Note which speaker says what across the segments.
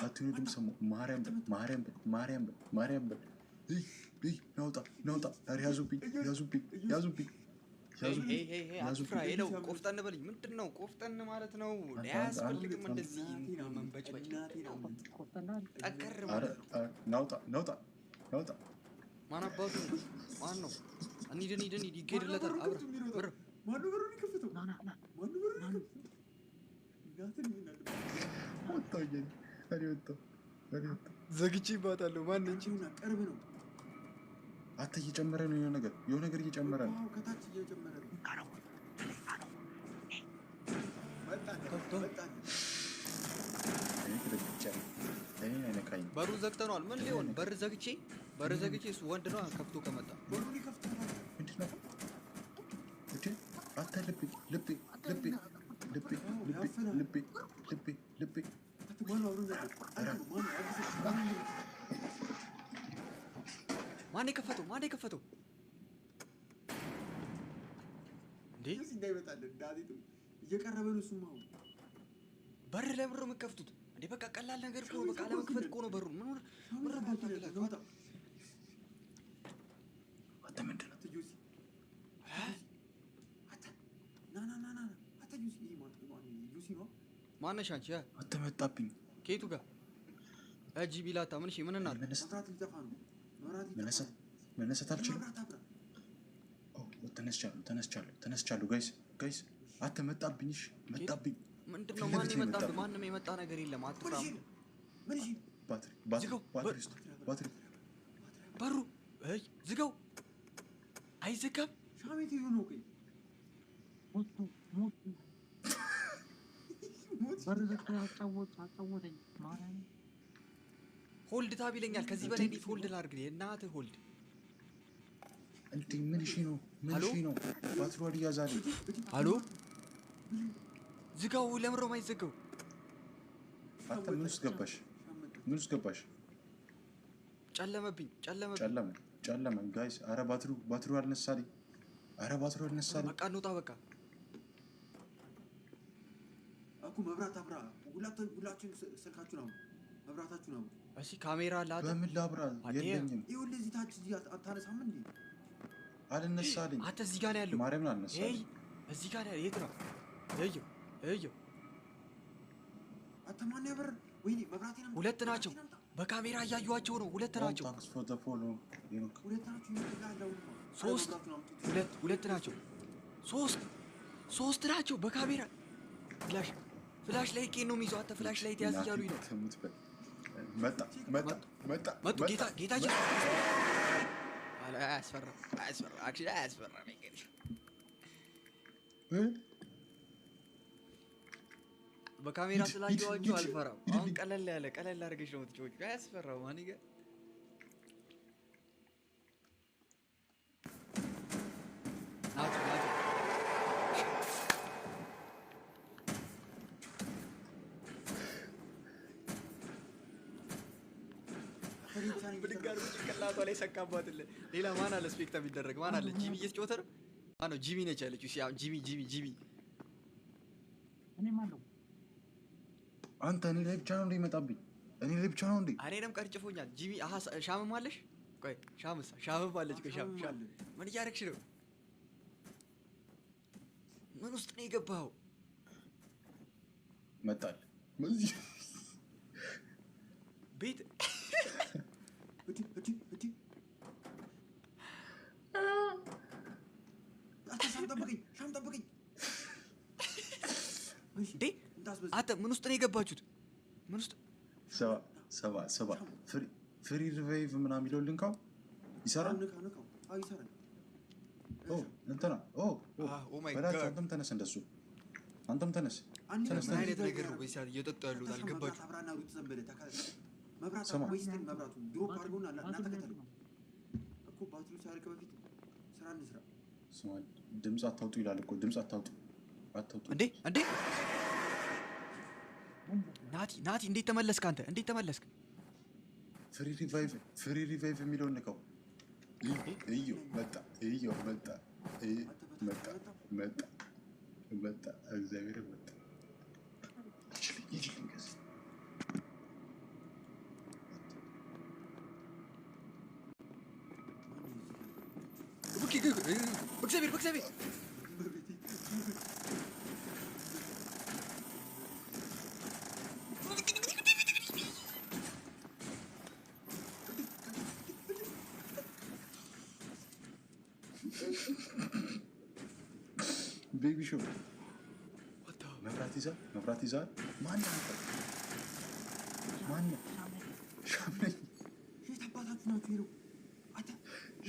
Speaker 1: አትኑ ድምፅ ሰሙ ማርያም በል ናውጣ ያዙብኝ
Speaker 2: አትፍራ ሄለው ቆፍጠን በልኝ ምንድነው ቆፍጠን ማለት ነው አያስፈልግም እንደዚህ መንበጭበጭ ጠንከር ማለት
Speaker 1: ናውጣ
Speaker 2: ማን አባቱ ማን ነው እንሂድ ይገድለታል አብረ ብር
Speaker 3: ማን በሩን ይከፍተው ማን በሩን
Speaker 2: ዘግቼ ይባታለሁ ማን እንጂ
Speaker 3: ቅርብ ነው
Speaker 1: አተ እየጨመረ ነው የሆነ ነገር እየጨመረ ነው
Speaker 3: ከታች እየጨመረ ነው
Speaker 2: በሩ ዘግተነዋል ምን ሊሆን በር ዘግቼ እሱ ወንድ ነው ከፍቶ ከመጣ
Speaker 3: በሩን ይከፍተው
Speaker 1: ምንድነው አተ ልቤ
Speaker 2: ማን የከፈተው እንዴ
Speaker 3: እንዳይመጣል ዳዲቱ እየቀረበ ነው ሱማው
Speaker 2: በር ለብሮ የምትከፍቱት እንዴ በቃ ቀላል ነገር እኮ በቃ ለመክፈት እኮ ነው በሩ ምን ረባታላችሁ
Speaker 1: አተ ምንድነው
Speaker 3: ትጁሲ ና አታዩሲ ዩሲ ነው
Speaker 2: ማነሽ አንቺ
Speaker 1: አተመጣብኝ
Speaker 2: ከየቱ ጋር አጂ ቢላታ ምን እናል
Speaker 3: መነሳት ሊጠፋ ነው
Speaker 1: መነሳት አልችልም ተነስቻለሁ ጋይስ አተመጣብኝሽ መጣብኝ
Speaker 2: ምንድነው ማንም የመጣ ነገር የለም አትፍራም
Speaker 1: ባትሪ
Speaker 2: በሩ ዝጋው አይዘጋም
Speaker 3: ሻሜት ይሁን ነው
Speaker 2: ሆልድ ታብ ይለኛል ከዚህ በላይ እንዴት ሆልድ ላድርግ እናትህ ሆልድ
Speaker 1: እንዴ ምን እሺ ነው ባትሪው አልያዛል
Speaker 2: አሎ ዝጋው ለምሮ ማይዘጋው
Speaker 1: አታ ምን ውስጥ ገባሽ
Speaker 2: ጨለመብኝ
Speaker 1: ጨለመ ጋይስ አረ ባትሪው አልነሳልኝ በቃ እንውጣ በቃ
Speaker 3: አኩ መብራት አብራ ሁላችን ስልካችሁ ነው መብራታችሁ ነው
Speaker 2: እሺ ካሜራ ላጥ
Speaker 1: በምን ላብራ የለኝም
Speaker 3: ይኸውልህ እዚህ ታች እዚህ አታነሳም እንዴ
Speaker 1: አልነሳልኝ
Speaker 2: አተ እዚህ ጋር ያለው
Speaker 1: ማርያምን አልነሳልኝ
Speaker 2: እዚህ ጋር ያለው የት ነው እዮ
Speaker 3: አተ ማን ያበር ወይኔ መብራቴን
Speaker 2: ሁለት ናቸው በካሜራ እያዩዋቸው ነው ሁለት ናቸው ሁለት ናቸው ሶስት ናቸው በካሜራ ፍላሽ ላይ ኬን ነው የሚይዘው አተ ፍላሽ ላይ ተያዝ እያሉኝ ነው መጡ ጌታችን አያስፈራ አክቹሊ አያስፈራ ነገር በካሜራ ስላየዋቸው አልፈራም አሁን ቀለል አድርገሽ ነው የምትጮቹ አያስፈራው ማን ይገ ብድጋር ጭንቅላቷ ላይ ሰካባትል ሌላ ማን አለ ስፔክታ ቢደረግ ማን አለ ጂሚ እየተጫወተ ነው ማነው ጂሚ ነች ያለችው እሺ አሁን ጂሚ
Speaker 3: እኔ ማነው
Speaker 1: አንተ እኔ ላይ ብቻ ነው እንደሚመጣብኝ
Speaker 2: እኔንም ቀርጭፎኛል ጂሚ አሃ ሻምም አለሽ ቆይ ሻምም አለች ቆይ ሻም ምን እያደረግሽ ነው ምን ውስጥ ነው የገባኸው
Speaker 1: መጣል
Speaker 2: ቤት
Speaker 3: እቲ ሻም ጠብቀኝ
Speaker 2: እንዴ አተ ምን ውስጥ ነው የገባችሁት ምን ውስጥ
Speaker 1: ሰባ ፍሪ ሪቫይቭ ምናምን የሚለው ልንካው ይሰራል እንትና
Speaker 2: ማይ ጋድ
Speaker 1: አንተም ተነስ እንደሱ አንተም ተነስ
Speaker 2: ምን አይነት ነገር ነው በዚህ እየጠጡ ያሉት አልገባችሁ
Speaker 3: አብራና ሩት ዘንበለ መብራት ወይስን መብራቱ ድሮፕ አድርጎና እናንተ ከተሉ እኮ ባትሪው ሳይልቅ በፊት ስራ እንስራ
Speaker 1: ስማል ድምጽ አታውጡ ይላል እኮ ድምጽ አታውጡ
Speaker 2: እንዴ ናቲ እንዴት ተመለስክ አንተ እንዴት ተመለስክ
Speaker 1: ፍሪ ሪቫይቭ የሚለውን ንካው እዩ መጣ እግዚአብሔር መጣ ይችልኝ
Speaker 2: በእግዚአብሔር
Speaker 1: ቤቢ ሾው መብራት ይዛል። ማነው ሻምለኝ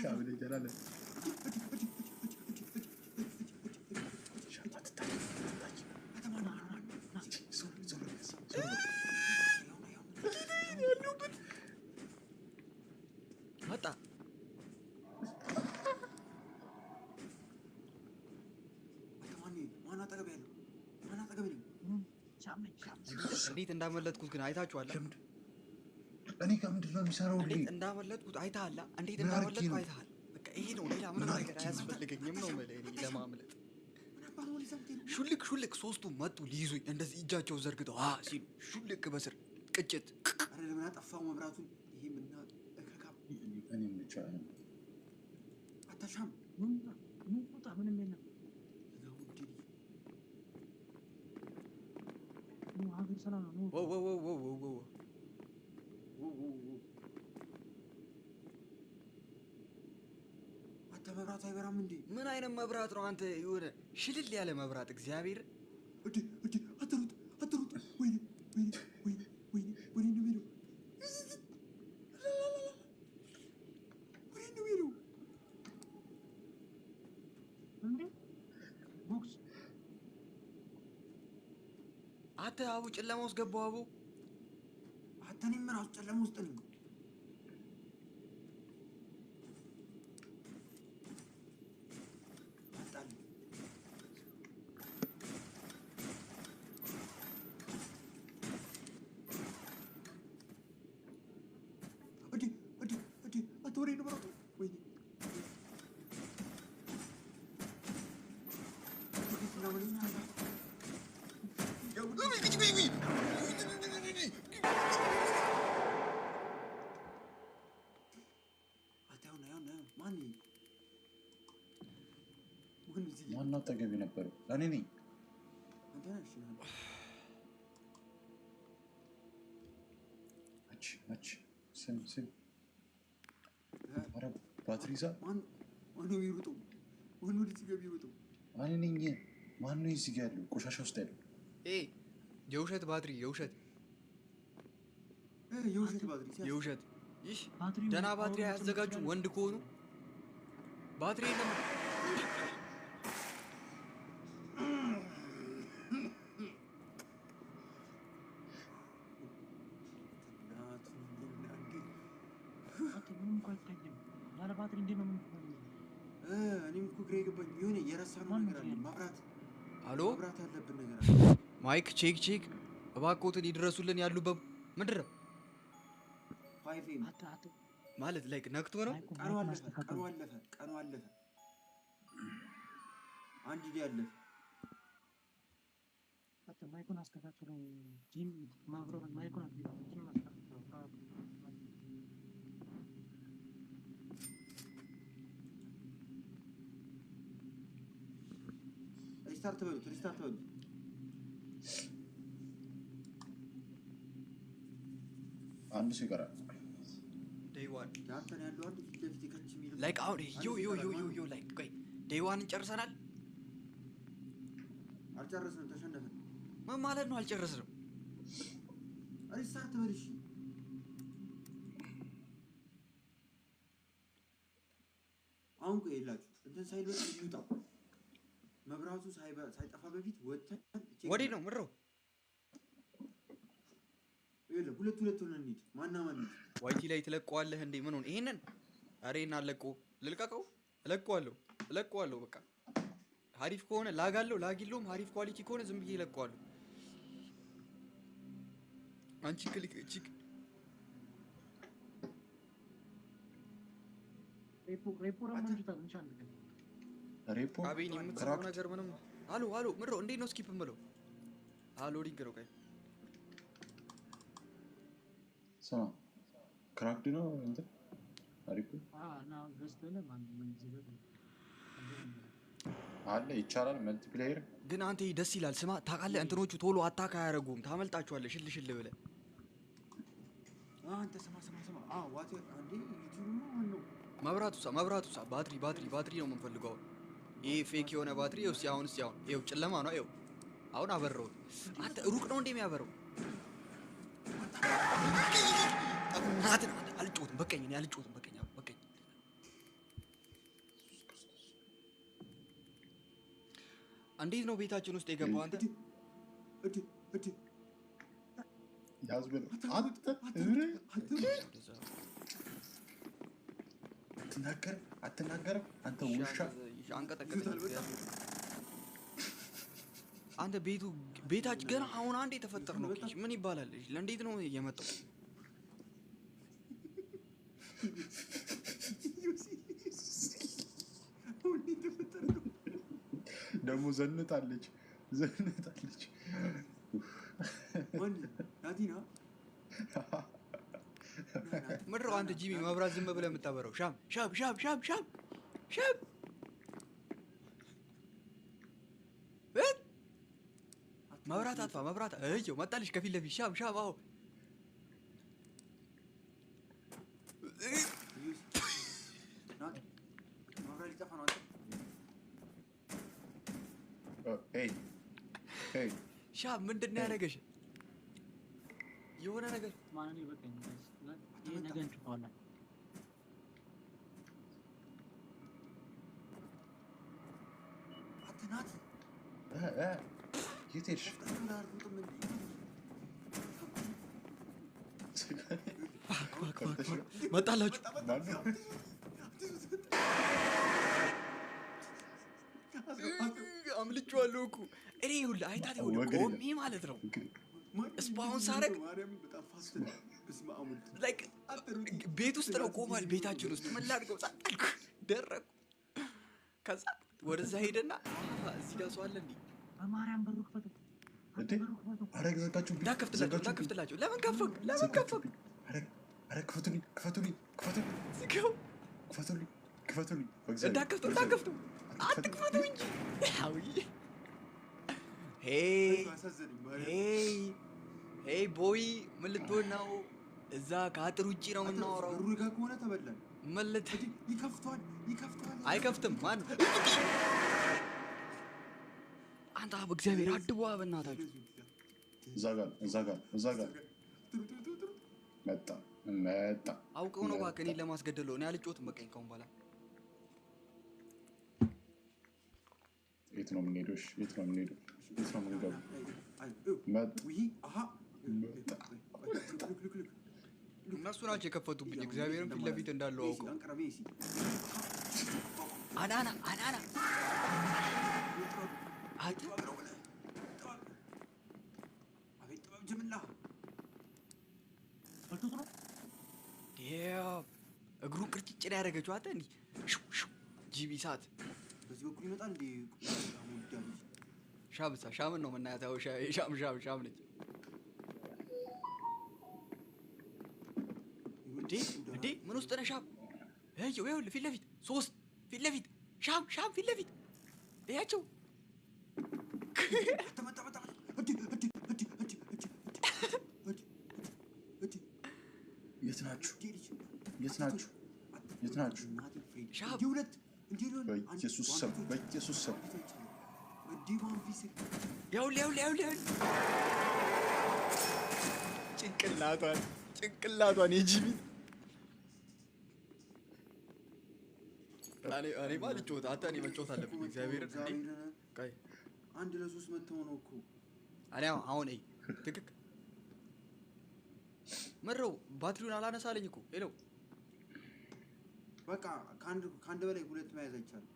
Speaker 1: ሻምለኝ ጀላለ
Speaker 2: መጣ። እንዴት እንዳመለጥኩት ግን አይታችኋል?
Speaker 1: እኔ ጋር ምንድን ነው የሚሰራው?
Speaker 2: እንዴት እንዳመለጥኩት አይተሃል? እንዴት እንዳመለጥኩ አይተሃል? በቃ ይሄ ነው። ሌላ ምንም ነገር አያስፈልገኝም ነው የምልህ እኔ ለማምለጥ። ሹልክ ሶስቱም መጡ ሊይዙኝ እንደዚህ እጃቸው ዘርግተው ሲሉ ሹልክ በስር ቅጭት።
Speaker 3: አረ ለምን አጠፋው መብራቱን? ይሄ ምና እከካም
Speaker 1: እኔም ብቻ
Speaker 3: አታሻም
Speaker 4: ምንም የለም። ሀገር ሰላም ነው።
Speaker 3: አንተ መብራት አይበራም እንዴ?
Speaker 2: ምን አይነት መብራት ነው አንተ? የሆነ ሽልል ያለ መብራት እግዚአብሔር።
Speaker 3: አትሩጥ! ወይኔ ነው ሄደው
Speaker 4: ቦክስ
Speaker 2: አንተ አቡ ጨለማ ውስጥ ገባው። አቡ
Speaker 3: አንተ እኔም ራሱ ጨለማ ውስጥ ነኝ።
Speaker 1: ማን አጠገቤ ነበር? እኔ ነኝ። ስም ኧረ ባትሪ ይዛ
Speaker 3: ማነው የሚሮጠው? ማነው ወደዚህ ጋር የሚሮጠው?
Speaker 1: እኔ ነኝ። ማነው እዚህ ጋር ያለው? ቆሻሻ ውስጥ ያለው
Speaker 2: የውሸት ባትሪ የውሸት ይህ ደህና ባትሪ ያዘጋጁ ወንድ ከሆኑ ባትሪ የለም።
Speaker 3: እኔም እኮ ግራ የገባኝ የሆነ የረሳነው ነገር አለ። መብራት ያለብን ነገር አለ።
Speaker 2: ማይክ ቼክ እባክዎትን ይድረሱልን። ያሉበት ምንድን ነው ማለት ላይክ ነክቶ ነው።
Speaker 3: ቀኑ አለፈ። አንድ ዲ አለፈ።
Speaker 4: ማይኩን አስተካክለው። ጂም ማብረር ማይኩን አስተካክለው።
Speaker 3: ሪስታርት በሉት።
Speaker 1: አንድ ሰው ይቀራል።
Speaker 2: ላይክ አሁን ዮ ላይክ ቆይ ዴይዋንን ጨርሰናል?
Speaker 3: አልጨረስንም፣ ተሸነፍን።
Speaker 2: ምን ማለት ነው አልጨረስንም?
Speaker 3: ሪስታርት በል እሺ። አሁን ቆይ የላችሁ እንትን ሳይል ይውጣ መብራቱ ሳይጠፋ በፊት ወጥተን
Speaker 2: ወዴት ነው ምድረው?
Speaker 3: የለም ሁለት ሆነን እንሂድ። ማን
Speaker 2: ዋይቲ ላይ ትለቀዋለህ እንዴ? ምን ሆነ? ይሄንን አሬና ልልቀቀው? እለቀዋለሁ በቃ ሀሪፍ ከሆነ ላጋለው፣ ላጊለውም ሀሪፍ ኳሊቲ ከሆነ ዝም ብዬ እለቀዋለሁ። አንቺ ክሊክ ቺክ
Speaker 1: ሬፖ
Speaker 2: አቤን የምትሰራው ነገር ምንም። አሎ ምድረው እንዴት ነው ስኪፕ የምለው? ሎዲንግ ነው። ቆይ
Speaker 1: ሰማ ክራክድ ነው እንዴ? አሪፍ አለ ይቻላል መልቲፕሌየር
Speaker 2: ግን አንተ ደስ ይላል። ስማ ታውቃለህ እንትኖቹ ቶሎ አታክ አያረጉም። ታመልጣቸዋለህ ሽል ብለህ
Speaker 3: አንተ ስማ ዋት አንዴ ዩቲዩብ ነው
Speaker 2: መብራቱሳ ባትሪ ነው የምንፈልገው። ይሄ ፌክ የሆነ ባትሪ አሁን ይኸው ጨለማ ነው። ይኸው አሁን አበረው። አንተ ሩቅ ነው እንዴ የሚያበረው? አልጮትም በቀኝ እንዴት ነው ቤታችን ውስጥ የገባው? አንተ
Speaker 1: ያዝበል አትናገርም አንተ ውሻ
Speaker 2: አንተ ቤታችን ገና አሁን አንዴ የተፈጠረ ነው። ምን ይባላል? ለእንዴት ነው የመጣው?
Speaker 1: ደግሞ ዘንጣለች
Speaker 2: ምድረው አንተ ጂሚ መብራት ዝም ብለህ የምታበረው ሻም መብራት አጥፋ መብራት እየው መጣልሽ ከፊት ለፊት ሻም አዎ ሻም ምንድን ነው ያደረገሽ? የሆነ ነገር
Speaker 4: ማን ይበቀኝ ይሄ ነገር እንጭፋለን
Speaker 3: አትናት
Speaker 1: የቴሽ
Speaker 2: መጣላችሁ አምልጬዋለሁ እኮ እኔ ሁላ አይታት ቆሜ ማለት ነው። እስፓውን ሳረግ ላይክ ቤት ውስጥ ነው ቆሟል። ቤታችን ውስጥ ምን ላድርገው ጻልኩ ደረቁ። ከዛ ወደዛ ሄደና እዚህ ጋር ሰው አለ እንዴ
Speaker 4: በማርያም በሩ ክፈቱ
Speaker 1: እንዴ አረግ ዘጋችሁ
Speaker 2: እንዳከፍትላቸው ለምን ከፈክ
Speaker 1: አረ ክፈቱልኝ
Speaker 2: እንዳከፍቱ አትክፈቱ እንጂ አውይ ሄይ ቦይ ምን ልትሆን ነው? እዛ ከአጥር ውጪ ነው የምናወራው።
Speaker 3: በሩ ጋር ከሆነ ተበላን።
Speaker 2: መለጥ
Speaker 3: ይከፍቷል።
Speaker 2: አይከፍትም። ማን አንተ በእግዚአብሔር አድቧ በእናታችሁ።
Speaker 1: እዛ ጋር መጣ
Speaker 2: አውቀው ነው እባክህ እኔን ለማስገደል ነው። እኔ አልጮትም በቃኝ ከአሁን በኋላ።
Speaker 1: የት ነው የምንሄደው?
Speaker 2: እነሱ ናቸው የከፈቱብኝ። እግዚአብሔርን ፊት ለፊት እንዳለው አውቀው አናና እግሩ ቅርጭጭ ነው ያደረገችው። አንተ እንዲህ ጂቢ ሰዓት
Speaker 3: በዚህ በኩል ይመጣል እንዴ?
Speaker 2: ሻምን ነው የምናያት። ያው ሻም ነች እንዴ? ምን ውስጥ ነህ ሻም? ይኸውልህ ፊት ለፊት 3 ፊት ለፊት ሻም ፊት ለፊት እያቸው
Speaker 1: የት ናችሁ? በኢየሱስ ስም
Speaker 2: ይኸውልህ ጭንቅላቷን የጂቢ እኔ ልጮት አንተ እኔ መጮት አለብኝ። እግዚአብሔር
Speaker 3: አንድ ለ3 መተው ነው እኮ
Speaker 2: እኔ አሁን ትክክ መረው ባትሪውን አላነሳለኝ እኮ ሄሎ
Speaker 3: በቃ ከአንድ በላይ 2 መያዝ አይቻልም።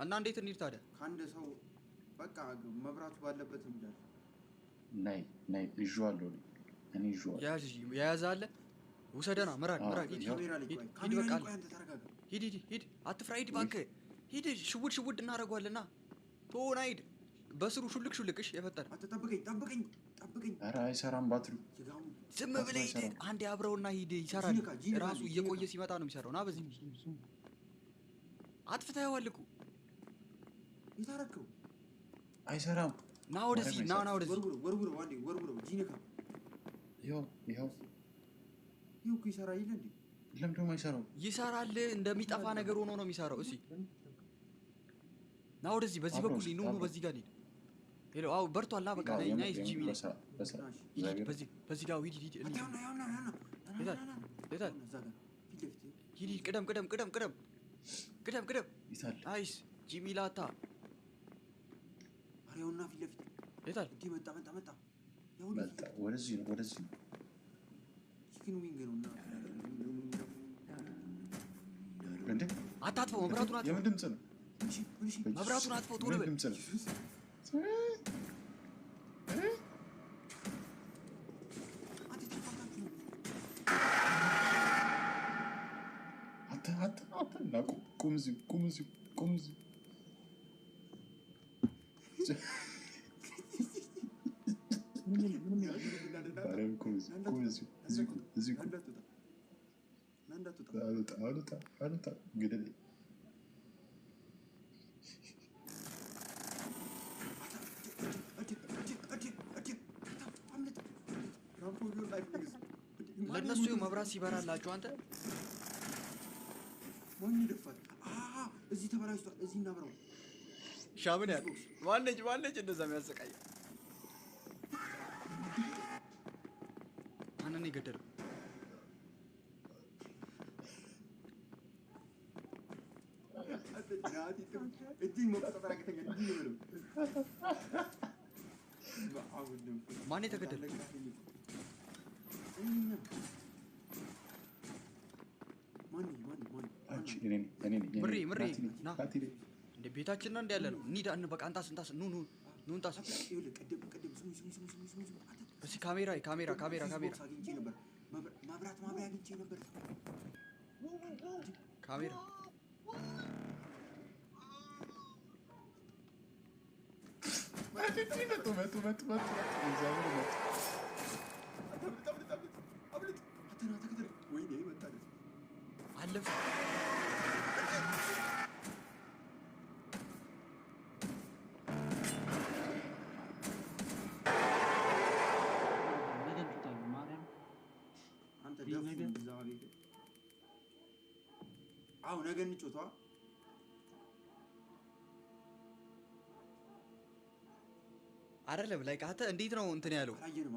Speaker 2: እና እንዴት እንሂድ ታዲያ?
Speaker 3: ከአንድ ሰው በቃ መብራቱ ባለበት እንዳለ
Speaker 1: ነይ ይዤዋለሁ። እኔ
Speaker 2: ያያዛለ ውሰደና ምራቅ ሂድ አትፍራ። ሂድ እባክህ ሂድ። ሽውድ እናደርገዋለና ቶና ሂድ። በስሩ ሹልክሽ የፈጠረ
Speaker 3: ጠብቀኝ።
Speaker 1: ኧረ አይሰራም ባትሪው።
Speaker 2: ዝም ብለህ ሂድ። አንዴ አብረውና ሂድ። ይሰራል ራሱ እየቆየ ሲመጣ ነው የሚሰራው። ና በዚህ አጥፍተኸዋል እኮ
Speaker 3: የታረከው
Speaker 1: አይሰራም።
Speaker 2: ና ወደዚህ ና ወደዚህ
Speaker 3: ወርውረው አንዴ ወርውረው ጂነካ
Speaker 1: ይኸው
Speaker 3: ይኸው እኮ ይሰራ ይል እንዴ
Speaker 1: ለምን ደግሞ አይሰራው?
Speaker 2: ይሰራል። እንደሚጠፋ ነገር ሆኖ ነው የሚሰራው። እሺ ና ወደዚህ በዚህ በኩል ኑ በዚህ ጋር ሂድ። ሄሎ አው በርቷል። በቃ ነኝ ጂሚ ነኝ። በዚህ ጋር ሂድ ቅደም አይስ ጂሚ ላታ
Speaker 3: አሬውና ፊት ለፊት
Speaker 2: የታል?
Speaker 3: እንዴ መጣ ወደዚህ ነው ቺክን ዊንግ ነው
Speaker 1: እንዴ
Speaker 2: አታጥፈው። መብራቱን አጥፈው።
Speaker 1: የምን ድምጽ ነው?
Speaker 2: መብራቱን አጥፈው። ቶሎ በል።
Speaker 1: ድምጽ ነው? ቁም እዚሁ
Speaker 2: ለነሱ መብራት ሲበራላችሁ አንተ
Speaker 3: ወንድ ይደፋል። እዚህ ተበላሽቷል። እዚህ እናብረው።
Speaker 2: ሻምን ያለ ማነች እንደዛ የሚያሰቃይ ማንን የገደለው? ማን የተገደለው? ምሬ ና እንደ ቤታችን ነው እንዳለ ነው። እንሂድ በቃ እንታስ ኑ እንታስ። እስኪ ካሜራ
Speaker 3: አግኝቼ ነበር። መብራት ማብሪያ አግኝቼ ነበር።
Speaker 2: ካሜራ አለፈ።
Speaker 3: ነገ እንጮቷ
Speaker 2: አይደለም ላይ ካተ እንዴት ነው እንትን ያለው?
Speaker 3: አላየንም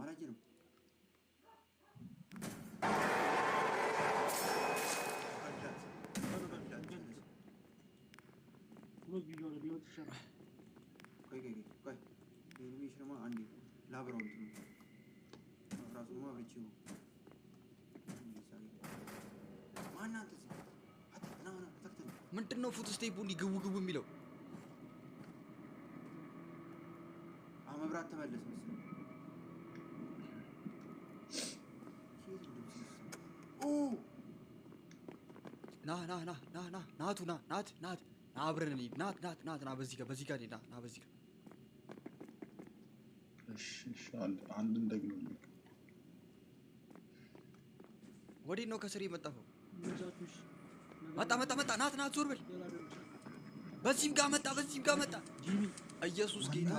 Speaker 2: ምንድነው ፉት ስቴፑ እንዲህ ግቡ የሚለው?
Speaker 3: መብራት ተመለስ መሰለኝ።
Speaker 2: ናት አብረን እንሂድ። ናት በዚህ ጋር ና በዚህ ጋር።
Speaker 1: እሺ አንድ እንደግሞ
Speaker 2: ወዴት ነው ከስር የመጣፈው? መጣ ናት ዞር በል። በዚህም ጋር መጣ ኢየሱስ ጌታ።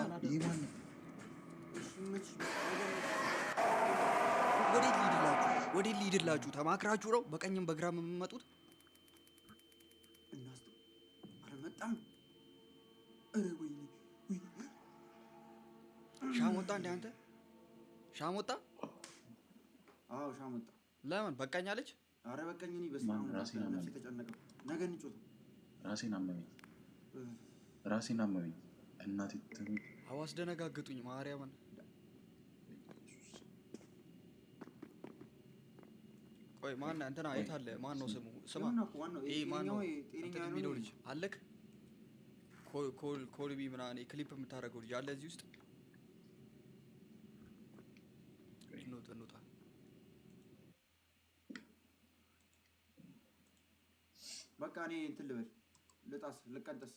Speaker 2: ወዴት ሊሄድላችሁ ተማክራችሁ ነው በቀኝም በግራም የምትመጡት?
Speaker 3: አልመጣም።
Speaker 2: ሻሞጣ እንደ አንተ ሻሞጣ?
Speaker 3: አዎ ሻሞጣ።
Speaker 2: ለምን በቃኝ አለች?
Speaker 3: አረ በቃኝ። እኔ በስመ አብ ነፍሴ ተጨነቀ። ነገ እንጮት።
Speaker 1: ራሴን አመመኝ። እናቴ
Speaker 2: አስደነጋገጡኝ ማርያምን። ቆይ ማን እንትና የት አለ? ማን ነው ስሙ? ስማ ይሄ ማን ነው? እንትን የሚለው ልጅ አለክ? ኮልቢ ምናምን ክሊፕ የምታደርገው ልጅ አለ እዚህ ውስጥ? እንውጣ።
Speaker 3: በቃ እኔ እንትን ልበል ልቀንጠስ